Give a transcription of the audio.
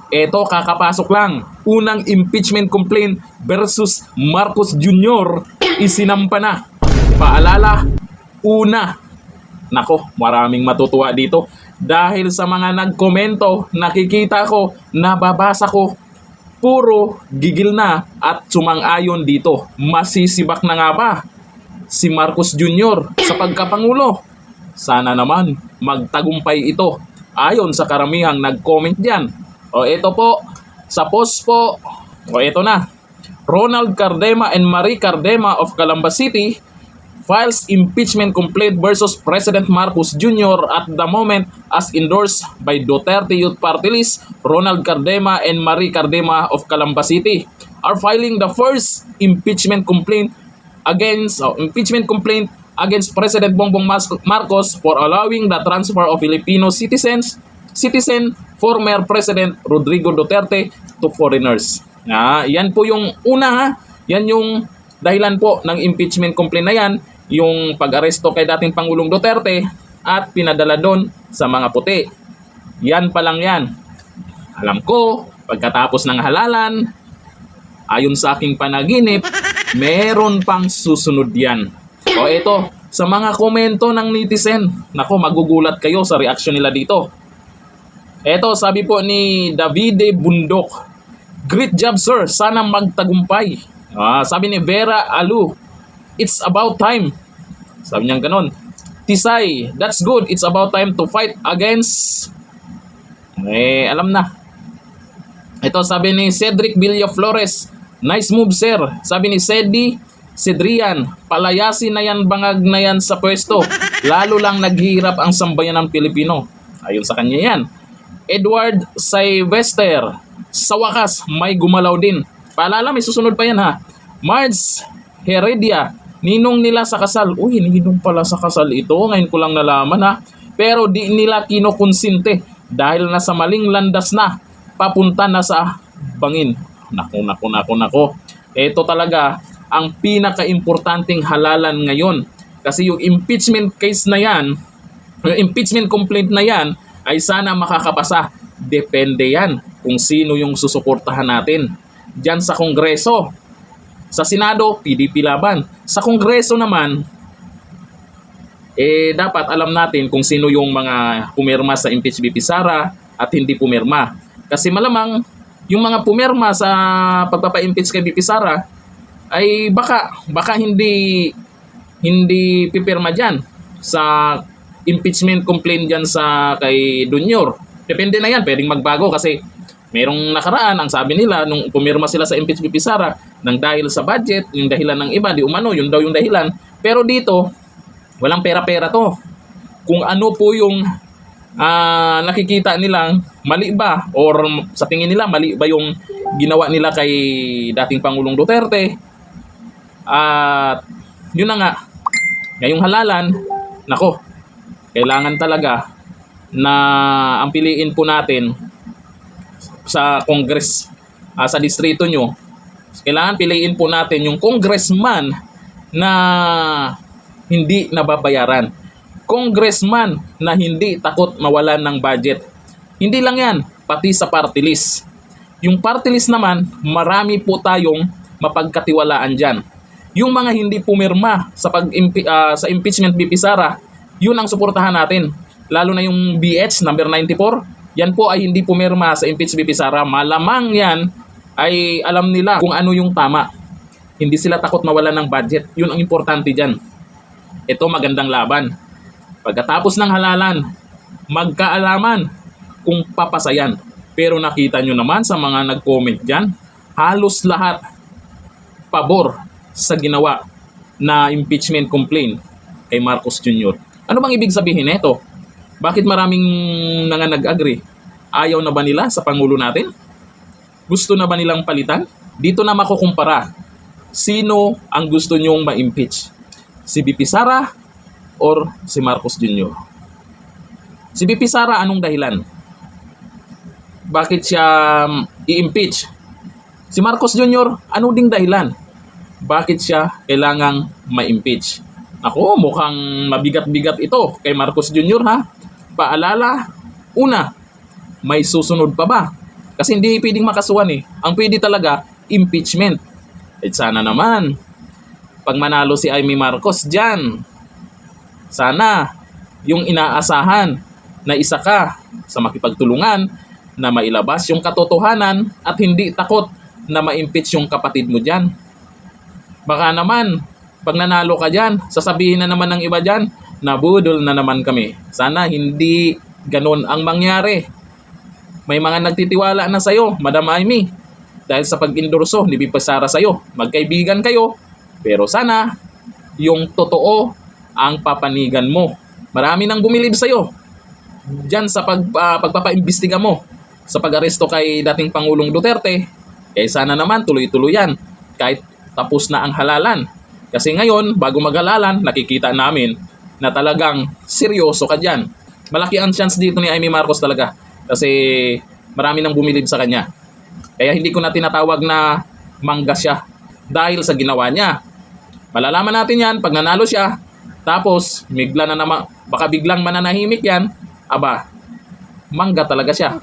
Eto, kakapasok lang. Unang impeachment complaint versus Marcos Jr. isinampa na. Paalala, una. Nako, maraming matutuwa dito. Dahil sa mga nagkomento, nakikita ko, nababasa ko, puro gigil na at sumang-ayon dito. Masisibak na nga ba si Marcos Jr. sa pagkapangulo? Sana naman magtagumpay ito ayon sa karamihang nag-comment dyan. O ito po, sa post po, o ito na. Ronald Cardema and Marie Cardema of Calamba City files impeachment complaint versus President Marcos Jr. at the moment as endorsed by Duterte Youth Party List. Ronald Cardema and Marie Cardema of Calamba City are filing the first impeachment complaint against President Bongbong Marcos for allowing the transfer of Filipino citizen former President Rodrigo Duterte to foreigners. Yan po yung una ha. Yan yung dahilan po ng impeachment complaint na yan, yung pag-aresto kay dating Pangulong Duterte at pinadala doon sa mga puti. Yan pa lang yan. Alam ko, pagkatapos ng halalan, ayon sa aking panaginip, meron pang susunod yan. O ito, sa mga komento ng netizen, nako, magugulat kayo sa reaksyon nila dito. Eto, sabi po ni Davide Bundok, "Great job sir, sana magtagumpay." Sabi ni Vera Alu, "It's about time." Sabi niya ganon. Tisay, "That's good, it's about time to fight against." Alam na. Ito, sabi ni Cedric Villaflores, "Nice move sir." Sabi ni Cedrian, "Palayasin na yan, bangag na yan sa pwesto. Lalo lang naghihirap ang sambayan ng Pilipino." Ayon sa kanya yan. Edward Sylvester, "Sa wakas, may gumalaw din." Paalala, may susunod pa yan ha. Marge Heredia, "Ninong nila sa kasal." Uy, ninong pala sa kasal ito. Ngayon ko lang nalaman ha. Pero di nila kinokonsinte dahil nasa maling landas na. Papunta na sa bangin. Nako. Ito talaga ang pinaka-importanting halalan ngayon. Kasi yung impeachment case na yan, yung impeachment complaint na yan, ay sana makakapasa. Depende yan kung sino yung susuportahan natin. Diyan sa Kongreso. Sa Senado, PDP laban. Sa Kongreso naman, dapat alam natin kung sino yung mga pumirma sa impeach BP Sara at hindi pumirma. Kasi malamang, yung mga pumirma sa pagpapa-impeach kay BP Sara, ay baka hindi pipirma dyan sa impeachment complaint dyan sa kay Jr. Depende na yan, pwedeng magbago kasi merong nakaraan, ang sabi nila nung pumirma sila sa impeach BP Sara nang dahil sa budget, yung dahilan ng iba, di umano, yun daw yung dahilan. Pero dito, walang pera-pera to. Kung ano po yung nakikita nilang mali ba or sa tingin nila mali ba yung ginawa nila kay dating Pangulong Duterte, at yun na nga, ngayong halalan, nako, kailangan talaga na ang piliin po natin sa Congress, sa distrito nyo, kailangan piliin po natin yung congressman na hindi nababayaran. Congressman na hindi takot mawalan ng budget. Hindi lang yan, pati sa party list. Yung party list naman, marami po tayong mapagkatiwalaan dyan. Yung mga hindi pumirma sa sa impeachment BP Sara, yun ang suportahan natin. Lalo na yung BH number 94, yan po ay hindi pumirma sa impeach BP Sara. Malamang yan ay alam nila kung ano yung tama. Hindi sila takot mawalan ng budget. Yun ang importante dyan. Ito, magandang laban. Pagkatapos ng halalan, magkaalaman kung papasayan. Pero nakita nyo naman sa mga nag-comment dyan, halos lahat pabor sa ginawa na impeachment complaint kay Marcos Jr. Ano bang ibig sabihin nito? Bakit maraming nag-agree? Ayaw na ba nila sa Pangulo natin? Gusto na ba nilang palitan? Dito na makukumpara. Sino ang gusto nyong ma-impeach? Si BP Sara or si Marcos Jr.? Si BP Sara, anong dahilan? Bakit siya i-impeach? Si Marcos Jr., ano ding dahilan? Bakit siya kailangang ma-impeach? Ako, mukhang mabigat-bigat ito kay Marcos Jr. ha. Paalala, una, may susunod pa ba? Kasi hindi pwedeng makasuhan eh. Ang pwede talaga, impeachment. At sana naman, pag manalo si Amy Marcos dyan, sana yung inaasahan na isa ka sa makipagtulungan na mailabas yung katotohanan at hindi takot na ma-impeach yung kapatid mo dyan. Baka naman, pag nanalo ka dyan, sasabihin na naman ng iba dyan, nabudol na naman kami. Sana hindi ganun ang mangyari. May mga nagtitiwala na sa'yo, Madam Amy, dahil sa pag-endorso ni Bibi Sara sa'yo. Magkaibigan kayo, pero sana yung totoo ang papanigan mo. Marami nang bumilib sa'yo dyan sa pagpapaimbestiga mo sa pag-aresto kay dating Pangulong Duterte. Kaya sana naman tuloy-tuloy yan kahit tapos na ang halalan. Kasi ngayon, bago maghalalan, nakikita namin na talagang seryoso ka dyan. Malaki ang chance dito ni Amy Marcos talaga kasi marami nang bumilib sa kanya. Kaya hindi ko na tinatawag na mangga siya dahil sa ginawa niya. Malalaman natin yan pag nanalo siya. Tapos, baka biglang mananahimik yan. Aba, mangga talaga siya.